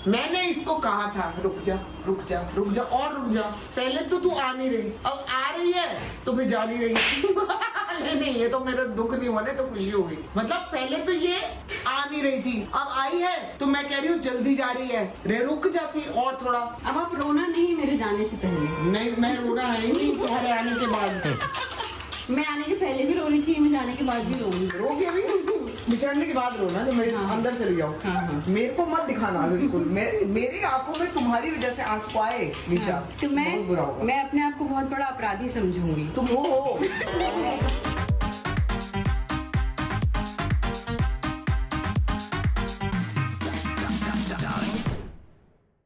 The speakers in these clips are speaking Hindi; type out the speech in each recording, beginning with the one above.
मैंने इसको कहा था रुक जा रुक जा रुक जा और रुक जा। पहले तो तू आ नहीं रही, अब आ रही है तो फिर जा नहीं रही। नहीं ये तो मेरा दुख नहीं हुआ, तो खुशी हो गई। मतलब पहले तो ये आ नहीं रही थी, अब आई है तो मैं कह रही हूँ जल्दी जा रही है, रे रुक जाती और थोड़ा। अब आप रोना नहीं मेरे जाने से पहले। नहीं मैं रोना है ही नहीं तुम्हारे आने के बाद। मैं आने के पहले भी रो रही थी, मैं जाने के बाद भी रो रही हूँ। रो गया भी बिछड़ने के बाद रोना, जो मेरे अंदर चले जाओ। मेरे को मत दिखाना बिल्कुल। मेरी आंखों में तुम्हारी वजह से आंसू आए निशा, तो मैं अपने आप को बहुत बड़ा अपराधी समझूंगी। तुम हो।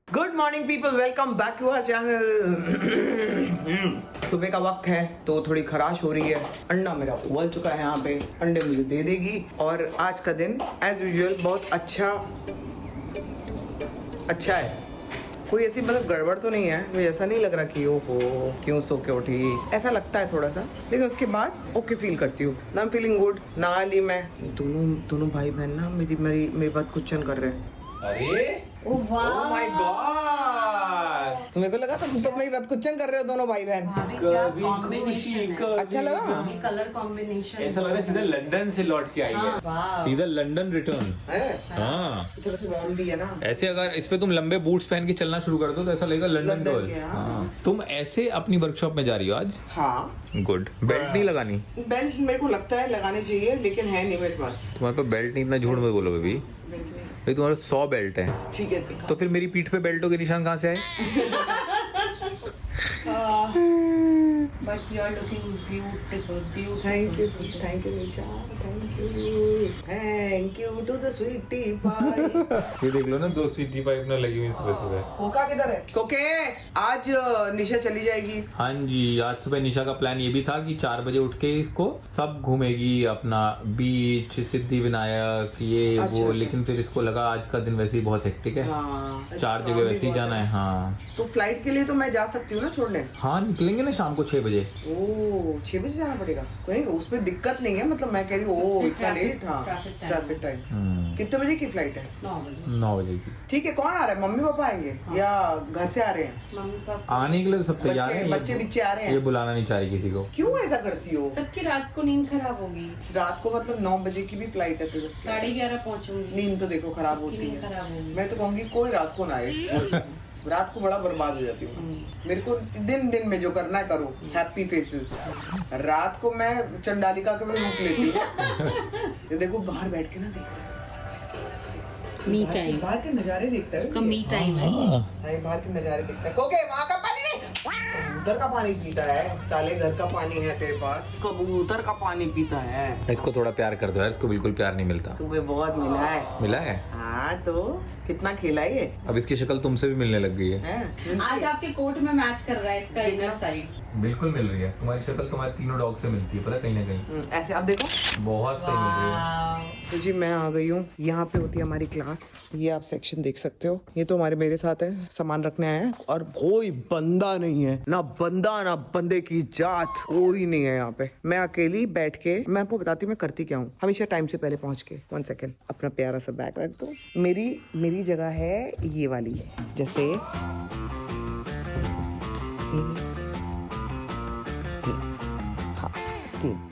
Good morning people, welcome back to our channel. सुबह का वक्त है तो थोड़ी खराश हो रही है। अंडा मेरा उबल चुका है यहाँ पे, अंडे मुझे दे देगी। और आज का दिन एज यूजुअल बहुत अच्छा है। कोई ऐसी मतलब गड़बड़ तो नहीं है, मुझे ऐसा नहीं लग रहा कि ओहो क्यों सो के उठी, ऐसा लगता है थोड़ा सा, लेकिन उसके बाद ओके फील करती हूँ। ना फीलिंग गुड। नहा ली मैं। दोनों भाई बहन ना मेरी बात क्वेश्चन कर रहे हैं। अरे ओह माय गॉड, तो मेरे को लगा तुम मेरी बात क्वेश्चन कर रहे हो दोनों भाई बहन। अच्छा लगा? कलर कॉम्बिनेशन ऐसा लग रहा है सीधा लंदन से लौट के आई है, सीधा लंदन रिटर्न। है? हाँ, थोड़ा सा वार्म भी है ना। ऐसे अगर इस पे तुम लंबे बूट्स पहन के चलना शुरू कर दो तो ऐसा लगेगा लंदन डॉल। के, हाँ। हाँ। तुम ऐसे अपनी वर्कशॉप में जा रही हो आज? हाँ, गुड। बेल्ट नहीं लगानी? बेल्ट मेरे को लगता है लगानी चाहिए, लेकिन है नहीं मेरे पास। तुम्हारे पास बेल्ट नहीं, इतना झूठ में बोलो बेबी। भाई तुम्हारे 100 बेल्ट है। ठीक है दिखा। तो फिर मेरी पीठ पे बेल्टों के निशान कहाँ से आए? But you are looking beautiful. Thank you Nisha, thank you to the sweetie pie. ये देख लो ना, 2 स्वीटी पाइप ना लगी हुई सुबह सुबह। कोका किधर है? कोके आज निशा चली जाएगी। हाँ जी, आज सुबह निशा का प्लान ये भी था कि 4 बजे उठ के इसको सब घूमेगी, अपना बीच, सिद्धि विनायक, ये अच्छा। वो। लेकिन फिर इसको लगा आज का दिन वैसे ही बहुत हेक्टिक है। हाँ, 4 जगह वैसे ही जाना है। हाँ, तो फ्लाइट के लिए तो मैं जा सकती हूँ ना छोड़ने। हाँ निकलेंगे ना शाम को 6 बजे। ओ 6 बजे जाना पड़ेगा। कोई नहीं, उसमें दिक्कत नहीं है। मतलब मैं कह रही हूँ ओ इतना लेट। हाँ, ट्रैफिक टाइम। कितने बजे की फ्लाइट है? 9 बजे की। ठीक है। कौन आ रहा है? मम्मी पापा आएंगे या घर से आ रहे हैं? मम्मी पापा आने के लिए तो सब तैयार हैं। बच्चे बिच्चे आ रहे हैं। ये बुलाना नहीं चाह रही किसी को। क्यों ऐसा करती हो? सबकी रात को नींद खराब होगी। रात को मतलब 9 बजे की भी फ्लाइट है फिर उसकी। 11:30 पहुंचूंगी। नींद तो देखो खराब होती नींद खराब है। होगी। मैं तो कहूँगी कोई रात को ना आए। रात को बड़ा बर्बाद हो जाती हूँ। मेरे को दिन में जो करना है करो, हैप्पी फेसेस। रात को मैं चंडालिका का भी रूप लेती हूँ। ये देखो बाहर बैठ के ना देख रहा है, मी टाइम। बाहर के नजारे देखता है। उसका मी टाइम है। हाँ, बाहर के नजारे देखता है। ओके, वहाँ का पानी नहीं, कबूतर का पानी पीता है। साले घर का पानी है तेरे पास, कबूतर का पानी पीता है। इसको थोड़ा प्यार कर दो यार, इसको बिल्कुल प्यार नहीं मिलता। सुबह बहुत मिला है। मिला है? हाँ, तो कितना खेला ये। अब इसकी शक्ल तुमसे भी मिलने लग गई है। हैं? आज आपके कोट में मैच कर रहा है इसका इनर साइड। बिल्कुल मिल रही है। तुम्हारी शक्ल तुम्हारे तीनों डॉग से मिलती है, पता कहीं ना कहीं। ऐसे आप देखो। बहुत सही मिल रही है। तो जी मैं आ गई हूँ। यहाँ पे होती है हमारी क्लास। ये आप सेक्शन देख सकते हो। ये तो मेरे साथ है, सामान रखने आए हैं। और कोई बंदा नहीं है, ना बंदा ना बंदे की जात, कोई नहीं है यहाँ पे। मैं अकेली बैठ के, मैं आपको बताती हूँ मैं करती क्या हूँ। हमेशा टाइम से पहले पहुंच के 1 सेकेंड अपना प्यारा सा बैग रख दो। मेरी जगह है ये वाली, जैसे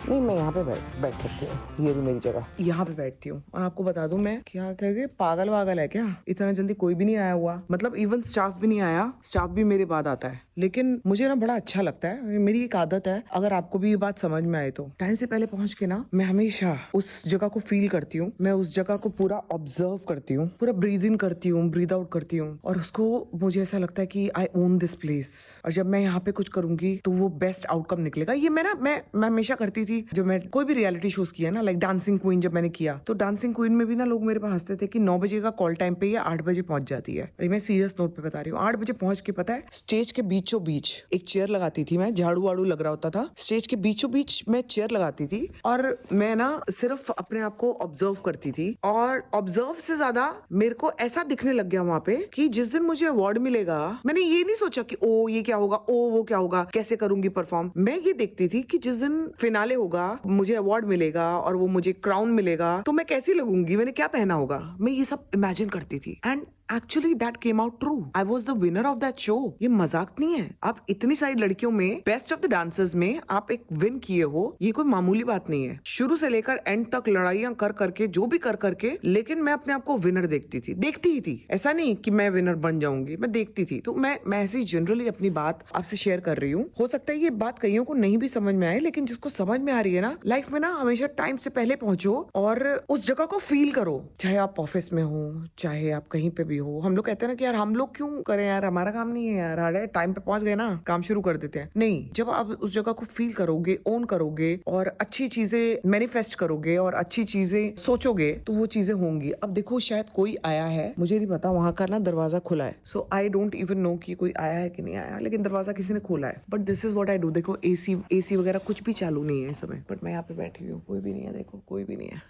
नहीं, मैं यहाँ पे बैठ सकती हूँ। ये भी मेरी जगह, यहाँ पे बैठती हूँ। और आपको बता दूं मैं क्या कह पागल वागल है क्या? इतना जल्दी कोई भी नहीं आया हुआ, मतलब इवन स्टाफ भी नहीं आया। स्टाफ भी मेरे बाद आता है, लेकिन मुझे ना बड़ा अच्छा लगता है। मेरी एक आदत है, अगर आपको भी ये बात समझ में आए तो टाइम से पहले पहुंच के ना मैं हमेशा उस जगह को फील करती हूँ। मैं उस जगह को पूरा ऑब्जर्व करती हूँ, पूरा ब्रीद इन करती हूँ, ब्रीद आउट करती हूँ। और उसको मुझे ऐसा लगता है कि आई ओन दिस प्लेस। और जब मैं यहाँ पे कुछ करूंगी तो वो बेस्ट आउटकम निकलेगा। ये मैं हमेशा करती थी जब मैं कोई भी रियलिटी शोज किया ना, लाइक डांसिंग क्वीन जब मैंने किया, तो डांसिंग क्वीन में भी ना लोग मेरे पे हंसते थे कि 9 बजे का कॉल टाइम पे ये 8 बजे पहुंच जाती है। अरे मैं सीरियस नोट पे बता रही हूँ। 8 बजे पहुंच के पता है स्टेज के बीचों बीच एक चेयर लगाती थी मैं। झाड़ू वाड़ू लग रहा होता था, स्टेज के बीचों बीच मैं चेयर लगाती थी और मैं ना सिर्फ अपने आप को ऑब्जर्व करती थी। और ऑब्जर्व से ज्यादा मेरे को ऐसा दिखने लग गया वहां पे कि जिस दिन मुझे अवार्ड मिलेगा, मैंने ये नहीं सोचा कि ओ ये क्या होगा, ओ वो क्या होगा, कैसे करूंगी परफॉर्म। मैं ये देखती थी कि जिस दिन फिनाले होगा, मुझे अवार्ड मिलेगा और वो मुझे क्राउन मिलेगा, तो मैं कैसी लगूंगी, मैंने क्या पहना होगा, मैं ये सब इमेजिन करती थी। And actually that came out true. I was the winner of that show. ये मजाक नहीं है। आप इतनी सारी लड़कियों में बेस्ट ऑफ द डांसर्स में आप एक विन किए हो, ये कोई मामूली बात नहीं है। शुरू से लेकर एंड तक लड़ाइयां कर करके, जो भी कर करके, लेकिन मैं अपने आप को विनर देखती ही थी। ऐसा नहीं कि मैं विनर बन जाऊंगी, मैं देखती थी। तो मैं ऐसे जनरली अपनी बात आपसे शेयर कर रही हूँ। हो सकता है ये बात कईयों को नहीं भी समझ में आए, लेकिन जिसको समझ में आ रही है ना, लाइफ में ना हमेशा टाइम से पहले पहुंचो और उस जगह को फील करो। चाहे आप ऑफिस में हो, चाहे आप कहीं पे भी हो। हम लोग कहते हैं ना कि यार हम लोग क्यों करें यार, हमारा काम नहीं है यार, अरे टाइम पे पहुंच गए ना, काम शुरू कर देते हैं। नहीं, जब आप उस जगह को फील करोगे, ओन करोगे और अच्छी चीजें मैनिफेस्ट करोगे और अच्छी चीजें सोचोगे, तो वो चीजें होंगी। अब देखो, शायद कोई आया है, मुझे नहीं पता, वहां का ना दरवाजा खुला है। सो आई डोंट इवन नो कि कोई आया है कि नहीं आया, लेकिन दरवाजा किसी ने खोला है। But this is what I do. देखो, एसी वगैरह कुछ भी चालू नहीं है इस समय, बट मैं यहाँ पे बैठी हुई हूँ, कोई भी नहीं है। देखो, कोई भी नहीं है,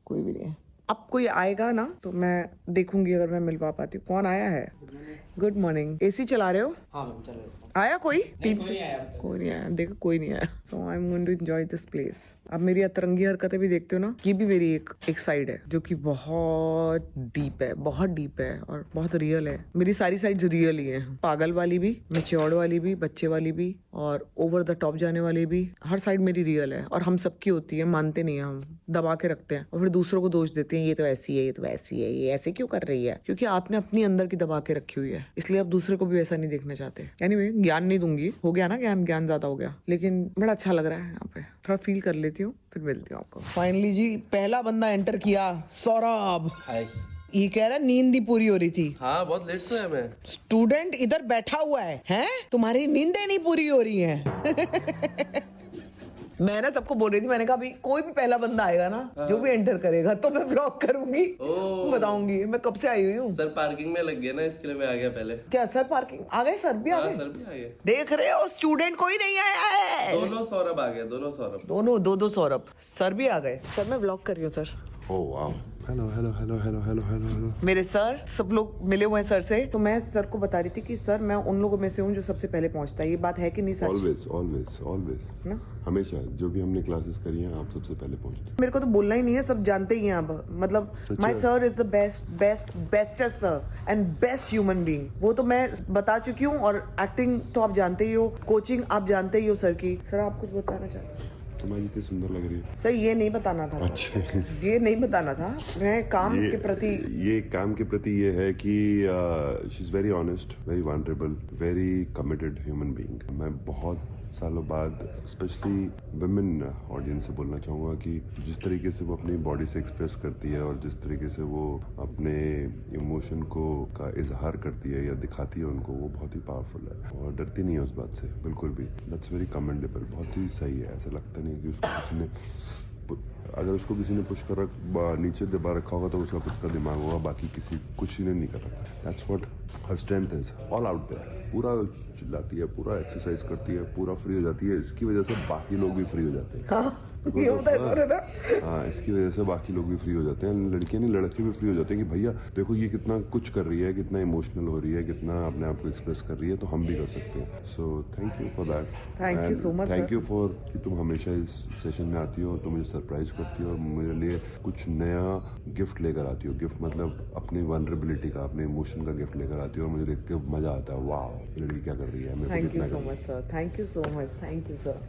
कोई भी नहीं है। अब कोई आएगा ना तो मैं देखूंगी अगर मैं मिलवा पाती हूँ। कौन आया है? Good morning. एसी चला रहे हो? हाँ मैम, चल रहे हो। आया कोई? टीम से कोई नहीं आया। देखो, कोई नहीं आया। So I am going to enjoy this place. अब मेरी अतरंगी हरकतें भी देखते हो ना, ये भी मेरी एक साइड है जो कि बहुत डीप है, बहुत डीप है और बहुत रियल है। मेरी सारी साइड्स रियल ही है, पागल वाली भी, मैच्योर्ड वाली भी, बच्चे वाली भी और ओवर द टॉप जाने वाली भी। हर साइड मेरी रियल है और हम सबकी होती है, मानते नहीं है हम, दबा के रखते हैं और फिर दूसरों को दोष देते हैं, ये तो ऐसी है, ये तो वैसी है, ये ऐसे क्यों कर रही है, क्योंकि आपने अपनी अंदर की दबा के रखी हुई है, इसलिए आप दूसरे को भी वैसा नहीं देखना चाहते। एनीवे, ज्ञान नहीं दूंगी, हो गया ना ज्ञान ज्यादा हो गया, लेकिन बड़ा अच्छा लग रहा है यहाँ पे। थोड़ा फील कर लेती हूँ, फिर मिलती हूँ आपको। फाइनली जी, पहला बंदा एंटर किया, सौरभ। हाय। ये कह रहा है नींद ही पूरी हो रही थी। हाँ, बहुत लेट सोया मैं। स्टूडेंट इधर बैठा हुआ है, हैं? तुम्हारी नींदें नहीं पूरी हो रही हैं। मैं ना सबको बोल रही थी, मैंने कहा अभी कोई भी पहला बंदा आएगा ना, जो भी एंटर करेगा तो मैं ब्लॉक करूंगी, बताऊंगी। मैं कब से आई हुई हूँ। सर पार्किंग में लग गया ना, इसके लिए मैं आ गया पहले। क्या सर पार्किंग आ गए? सर भी आ हाँ, गए? सर भी आ गए। देख रहे हो, स्टूडेंट कोई नहीं आया है। दोनों सौरभ आ गए, दोनों सौरभ। दोनों दो सौरभ। सर भी आ गए। सर मैं व्लॉग कर रही हूँ सर। Oh wow, hello. मेरे सर सब लोग मिले हुए हैं सर से, तो मैं सर को बता रही थी कि सर मैं उन लोगों में से हूँ जो सबसे पहले पहुंचता है। ये बात है कि नहीं सच? ऑलवेज ना? हमेशा जो भी हमने क्लासेस करी हैं, आप सबसे पहले पहुंचते हैं। मेरे को तो बोलना ही नहीं है, सब जानते ही हैं अब। मतलब my sir is the bestest sir and best human being. वो तो मैं बता चुकी हूँ। और एक्टिंग तो आप जानते ही हो, कोचिंग आप जानते ही हो सर की। सर आप कुछ बताना चाहते हैं? तुम्हारी इतनी सुंदर लग रही है। सर ये नहीं बताना था। अच्छा। ये नहीं बताना था। मैं काम के प्रति, ये काम के प्रति ये है कि she is very honest, very vulnerable, very committed human being. मैं बहुत सालों बाद स्पेशली वुमेन ऑडियंस से बोलना चाहूँगा कि जिस तरीके से वो अपनी बॉडी से एक्सप्रेस करती है और जिस तरीके से वो अपने इमोशन को का इजहार करती है या दिखाती है उनको, वो बहुत ही पावरफुल है और डरती नहीं है उस बात से बिल्कुल भी। दैट्स वेरी कमेंडेबल, बहुत ही सही है। ऐसा लगता नहीं कि उसको किसी ने, अगर उसको किसी ने पुश कर नीचे दबा रखा होगा तो उसका खुद का दिमाग होगा, बाकी किसी ने नहीं कर रखा। That's what her strength is, all out there. पूरा चिल्लाती है, पूरा एक्सरसाइज करती है, पूरा फ्री हो जाती है। इसकी वजह से बाकी लोग भी फ्री हो जाते हैं। ये होता है सर, है ना? हाँ, इसकी वजह से बाकी लोग भी फ्री हो जाते हैं। लड़कियां नहीं, लड़के भी फ्री हो जाते हैं कि भैया देखो ये कितना कुछ कर रही है, कितना इमोशनल हो रही है, कितना अपने आप को एक्सप्रेस कर रही है, तो हम भी कर सकते हैं। So thank you for that. Thank you so much, thank sir. You for कि तुम हमेशा इस सेशन में आती हो, तुम मुझे सरप्राइज करती हो और मेरे लिए कुछ नया गिफ्ट लेकर आती हो। गिफ्ट मतलब अपनी वनरेबिलिटी का, अपने इमोशन का गिफ्ट लेकर आती हो और मुझे देख के मजा आता है। वाह, लड़की क्या कर रही है, मेरे को थैंक यू कितना सो कर रही है। Much sir, thank you so much, thank you sir.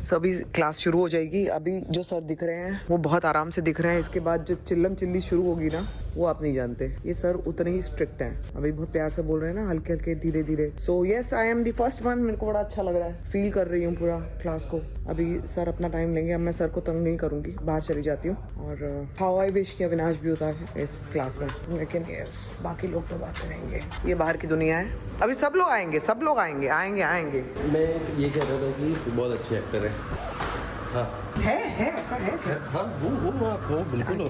So अभी क्लास शुरू हो जाएगी। अभी जो सर दिख रहे हैं वो बहुत आराम से दिख रहे हैं। इसके बाद जो चिल्लम चिल्ली शुरू होगी ना, वो आप नहीं जानते। ये सर उतने ही स्ट्रिक्ट हैं। अभी बहुत प्यार से बोल रहे हैं ना, हल्के हल्के धीरे धीरे। So yes, I am the first one. मेरे को बड़ा अच्छा लग रहा है, फील कर रही हूँ पूरा क्लास को। अभी सर अपना टाइम लेंगे। अब मैं सर को तंग नहीं करूंगी, बाहर चली जाती हूँ। और हाउ आई विश कि अविनाश भी होता है इस क्लास में, लेकिन यस, बाकी लोग तो बातें रहेंगे। ये बाहर की दुनिया है। अभी सब लोग आएंगे, सब लोग आएंगे, आएंगे आएंगे। मैं ये कह रहा था कि बहुत अच्छे एक्टर है। हाँ है ऐसा है। हाँ, वो आप हो, बिल्कुल हो।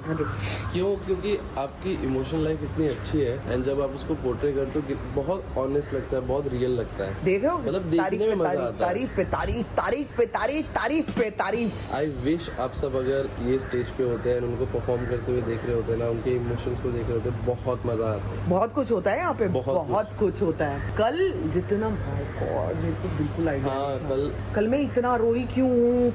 क्यों? क्योंकि आपकी इमोशनल लाइफ इतनी अच्छी है एंड जब आप उसको पोर्ट्रे करते हो बहुत ऑनेस्ट लगता है, बहुत रियल लगता है। देख रहे हो, मतलब देखने में मजा आता है। तारीफ पे तारीफ, तारीफ पे तारीफ, तारीफ पे तारीफ। आई विश आप सब अगर ये स्टेज पे होते हैं, उनको परफॉर्म करते हुए देख रहे होते हैं ना, उनके इमोशंस को देख रहे होते हैं, बहुत मजा आता है। बहुत कुछ होता है यहाँ पे, बहुत कुछ होता है। कल जितना, भाई गॉड, मेरे को बिल्कुल आइडिया हाँ, कल मैं इतना रोई क्यों हूँ,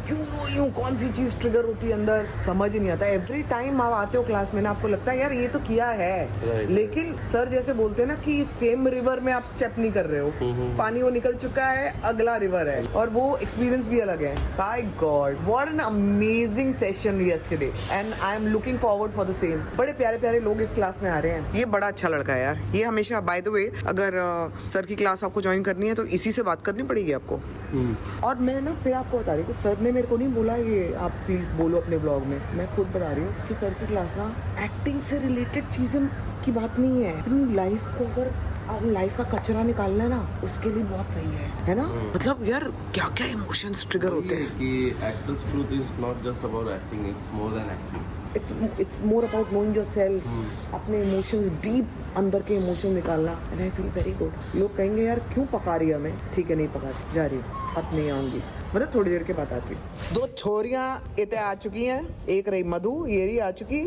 कौन सी चीज ट्रिगर होती है अंदर समझ ही नहीं आता। एवरी टाइम आप आते हो क्लास में ना, आपको लगता है यार ये तो किया है, Right. लेकिन सर जैसे बोलते हैं ना कि सेम रिवर में आप स्टेप नहीं कर रहे हो, पानी वो निकल चुका है, अगला रिवर है, और वो एक्सपीरियंस भी अलग है। By God what an amazing session yesterday and I am looking forward for the same. बड़े प्यारे प्यारे लोग इस क्लास में आ रहे हैं। ये बड़ा अच्छा लड़का है यार। ये हमेशा, बाय द वे, अगर सर की क्लास आपको ज्वाइन करनी है तो इसी से बात करनी पड़ेगी आपको। और मैं ना फिर आपको बता रही हूँ, सर ने मेरे को नहीं बोला ये आप प्लीज बोलो अपने ब्लॉग में, मैं खुद बता रही हूँ कि सर की क्लास ना एक्टिंग से रिलेटेड चीजें की बात नहीं है। अपनी लाइफ को अगर आप लाइफ का कचरा निकालना है ना, उसके लिए बहुत सही है ना। मतलब यार क्या क्या इमोशंस ट्रिगर होते हैं कि actors truth is not just about acting, it's more than acting. it's more about knowing yourself, अपने इमोशंस, डीप अंदर के इमोशन निकालना। And I feel very good. लोग कहेंगे यार क्यों पका रही है हमें, ठीक है नहीं पकाती, जा रही हूँ, अब नहीं आऊंगी, मतलब थोड़ी देर के बाद आती हूँ। 2 छोरियां इतने आ चुकी हैं, एक रही मधु, ये रही आ चुकी।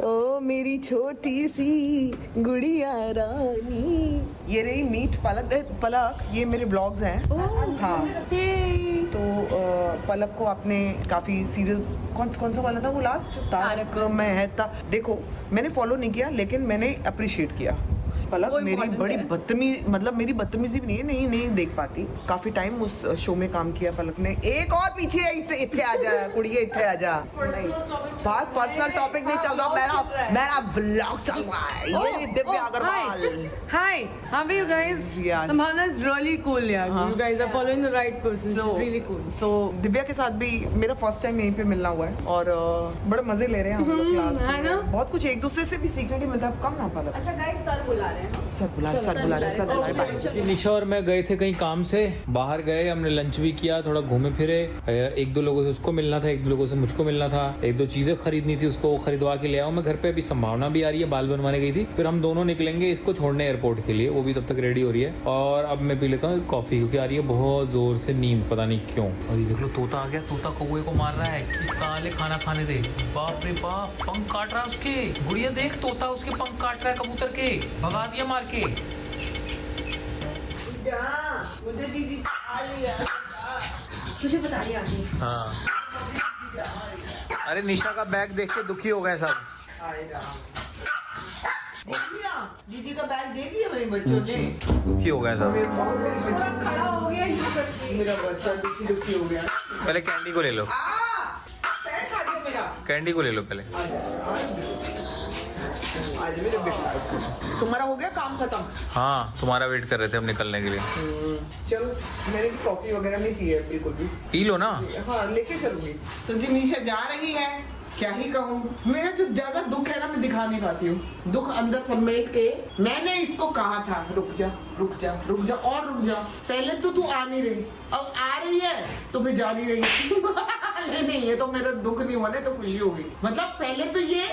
ओ मेरी छोटी सी गुड़िया रानी, ये रही मीट पलक। ये मेरे ब्लॉग्स हैं। हाँ तो पलक को आपने काफी सीरियल्स, कौन सा वाला था वो लास्ट, तारक मेहता, देखो मैंने फॉलो नहीं किया लेकिन मैंने अप्रिशिएट किया। पलक मेरी बड़ी बदतमीज, मतलब मेरी बदतमीजी भी नहीं है, नहीं देख पाती। काफी टाइम उस शो में काम किया पलक ने। एक और पीछे इतने आ जा कुड़िए, इतने आ जा। बात पर्सनल टॉपिक नहीं चल रहा, मेरा व्लॉग चल रहा है। ये Divya Agarwal. Hi, how are you guys? Yeah. Samhana is really cool, yeah. You guys are following the right person. It's really cool. तो दिव्या के साथ भी मेरा फर्स्ट टाइम यहीं पे मिलना हुआ है और बड़े मजे ले रहे हैं हम लोग क्लास है ना? में। बहुत कुछ एक दूसरे से भी सीखने की, मतलब कम ना पलक। अच्छा गाइस, सर बुला रहे हैं। सर बुला रहे हैं। निशा और मैं गए थे कहीं काम से, बाहर गए, हमने लंच भी किया, थोड़ा घूमे फिरे, 1-2 लोगों से उसको मिलना था, 1-2 लोगों से मुझको मिलना था, 1-2 चीजें खरीदनी थी, उसको खरीदवा के ले आऊँ मैं घर पे। अभी संभावना भी आ रही है, बाल बनवाने गई थी, फिर हम दोनों निकलेंगे इसको छोड़ने एयरपोर्ट के लिए, वो भी तब तक रेडी हो रही है। और अब मैं पी लेता हूँ कॉफी, क्योंकि आ रही है बहुत जोर से नींद, पता नहीं क्यों। और ये देख लो तोता आ गया, तोता कौवे को मार रहा है कि साले खाना खाने दे। बाप रे बाप, पंख काट रहा है उसके। गुड़िया देख, तोता उसके पंख काट रहा है कबूतर के, भगा दिया मार के। मुझे दीदी तुझे बता रही आगे। हाँ, अरे निशा का बैग देख के दुखी हो गए सब। दीदी का बैग दे दिया मेरे बच्चों ने, दुखी हो गए सब। खड़ा हो गया यूं करके। मेरा बच्चा दुखी हो गया। पहले कैंडी को ले लो, पैर काट दिया मेरा। कैंडी को ले लो पहले। आज मेरे बेटे, तुम्हारा हो गया काम खत्म? हाँ, तुम्हारा वेट कर रहे थे हम निकलने के लिए। चलो, मैंने भी कॉफी वगैरह नहीं पी है बिल्कुल भी। पी लो ना। हाँ लेके चलूंगी। तो जी निशा जा रही है, क्या ही कहूँ। मेरा जो ज्यादा दुख है ना, मैं दिखा नहीं पाती हूँ। दुख अंदर समेट के मैंने इसको कहा था रुक जा रुक जा रुक जा और रुक जा। पहले तो तू आ नहीं रही, अब आ रही है तो फिर जा नहीं रही। नहीं ये तो मेरा दुख नहीं हुआ ना, तो खुशी होगी। मतलब पहले तो ये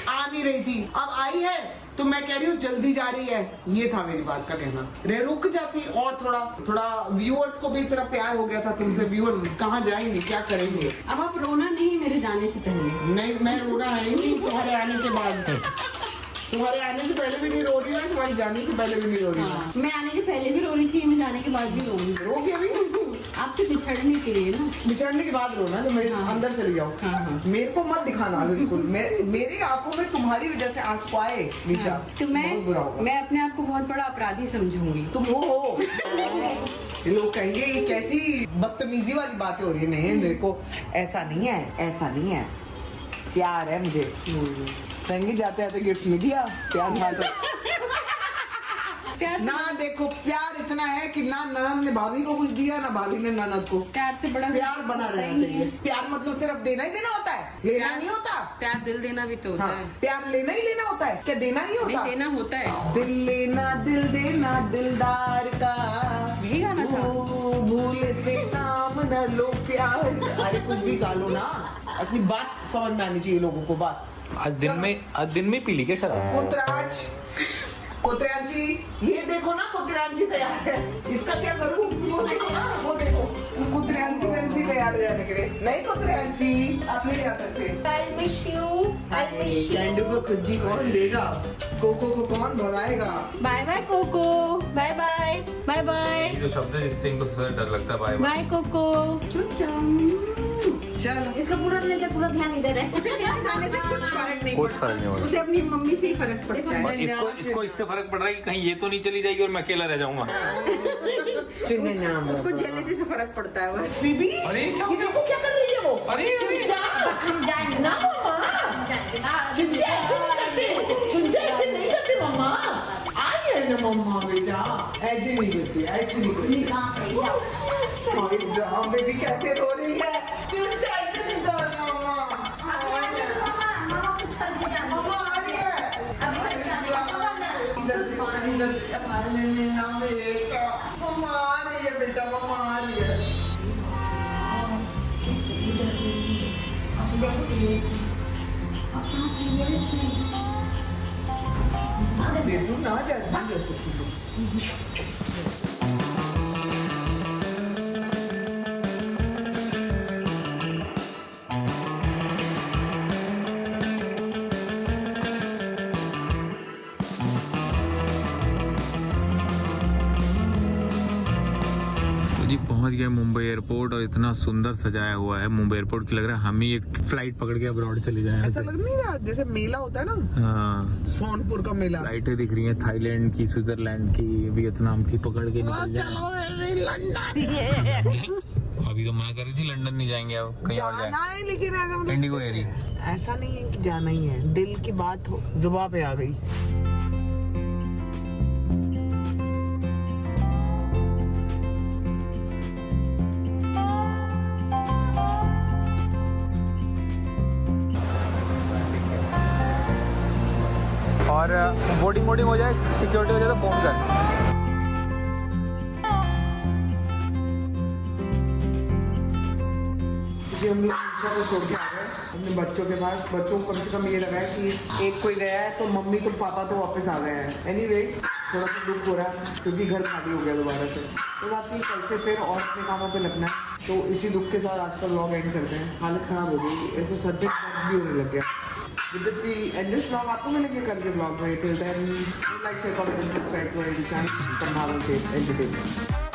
आ नहीं रही थी, अब आई है तो मैं कह रही हूँ जल्दी जा रही है। ये था मेरी बात का कहना। रे रुक जाती और थोड़ा व्यूअर्स को भी इतना प्यार हो गया था तुमसे। व्यूअर्स कहाँ जाएंगे, क्या करेंगे? अब आप रोना नहीं मेरे जाने से पहले। नहीं मैं रोना है ही नहीं तुम्हारे आने के बाद। तुम्हारे आने से पहले भी नहीं रो रही मैं, तुम्हारे जाने से पहले भी नहीं रो रही हाँ, मैं आने के पहले भी रो रही थी, मैं जाने के बाद भी रोऊंगी। रोगी अभी आपसे बिछड़ने के लिए ना। बिछड़ने के बाद रोना, तो मेरे अंदर चले जाओ। मेरे को मत दिखाना बिल्कुल। मेरी आंखों में तुम्हारी वजह से आंसू आए निशा, तो मैं अपने आप को बहुत बड़ा अपराधी समझूंगी। तुम वो हो। लोग कहेंगे ये कैसी बदतमीजी वाली बातें हो रही है। नहीं मेरे को ऐसा नहीं है, ऐसा नहीं है, प्यार है मुझे। कहेंगे जाते आते गिफ्ट नहीं दिया, प्यार था तो ना। देखो प्यार इतना है कि ना ननद ने भाभी को कुछ दिया, ना भाभी ने ननद को। प्यार से बड़ा प्यार बना रहना चाहिए। प्यार मतलब सिर्फ देना ही देना होता है, लेना नहीं होता। प्यार दिल देना भी तो होता हाँ, है। प्यार लेना ही लेना होता है, क्या देना नहीं होता? नहीं, देना होता है। दिल लेना दिल देना दिलदार का, यही गाना था। भूल से काम न लो प्यार। अरे कुछ भी गा लो ना, अपनी बात समझ में आनी चाहिए लोगों को बस। आज दिन में पी ली क्या शराब? कोतरांची, ये देखो ना कोतरांची तैयार है। इसका क्या करूँ? वो देखो ना, वो देखो कोतरांची मेरे से तैयार हो जाने के लिए। नहीं कोतरांची आप नहीं जा सकते। I miss you. कैंडू को खुजी कौन देगा? कोको को कौन भगाएगा? Bye bye Coco, bye bye bye bye ये जो शब्द है इससे इनको डर लगता है। Bye bye Coco. चलो इसका पूरा पूरा ध्यान इधर है। उसे लेके जाने से कुछ फर्क नहीं कुछ फर्क नहीं हो उसे अपनी मम्मी से ही फर्क पड़ता रहा है। इसको इससे फर्क पड़ रहा है कि कहीं ये तो नहीं चली जाएगी और मैं अकेला रह जाऊंगा। उसको जेलसी से फर्क पड़ता है बस। बीबी अरे ये देखो क्या कर रही है वो। अरे हम जाएंगे ना मम्मा चुंचा ऐसे नहीं करते मम्मा। आई है ना मम्मा बेटा ऐसे नहीं करती ऐसे नहीं करती। बेबी कैसे रो रही है। चुंचा ऐसे नहीं करती मम्मा। मम्मा आ रही है। इधर से पानी लेने ना बेटा। मम्मा आ रही है बेटा मम्मा आ रही है। बेटू ना जैसे जी पहुंच गए मुंबई एयरपोर्ट और इतना सुंदर सजाया हुआ है मुंबई एयरपोर्ट की, लग रहा है हम ही एक फ्लाइट पकड़ के अब्रॉड चले जाएं। ऐसा लग नहीं रहा जैसे मेला होता है ना। हाँ सोनपुर का मेला। फ्लाइटें दिख रही हैं थाईलैंड की, स्विट्जरलैंड की, वियतनाम की, पकड़ के निकल जाए। अभी तो मना कर रही थी लंदन नहीं जाएंगे, अब कहीं और जाना जाए। है लेकिन ऐसा मतलब इंडिगो एरी ऐसा नहीं है कि जाना ही है। दिल की बात हो जुबान पे आ गई। और बोर्डिंग हो जाए, सिक्योरिटी हो जाए तो फोन कर। क्योंकि हम लोग रिक्शा को छोड़ के आ गए अपने बच्चों के पास। बच्चों को कम से कम ये लगा है कि एक कोई गया है तो मम्मी तो पापा तो वापस आ गए हैं। एनीवे थोड़ा सा दुख हो रहा है क्योंकि घर खाली हो गया दोबारा से। तो बात नहीं, कल से फिर और अपने कामों पे लगना है। तो इसी दुख के साथ आज का व्लॉग एंड करते हैं। हालत खराब हो गई, ऐसे सर पे दर्द भी होने लग गया। With this we end this vlog। आपको मिलेंगे कल के vlog में। Till then, like, share, comment and subscribe to our channel संभावना से एंटरटेनमेंट।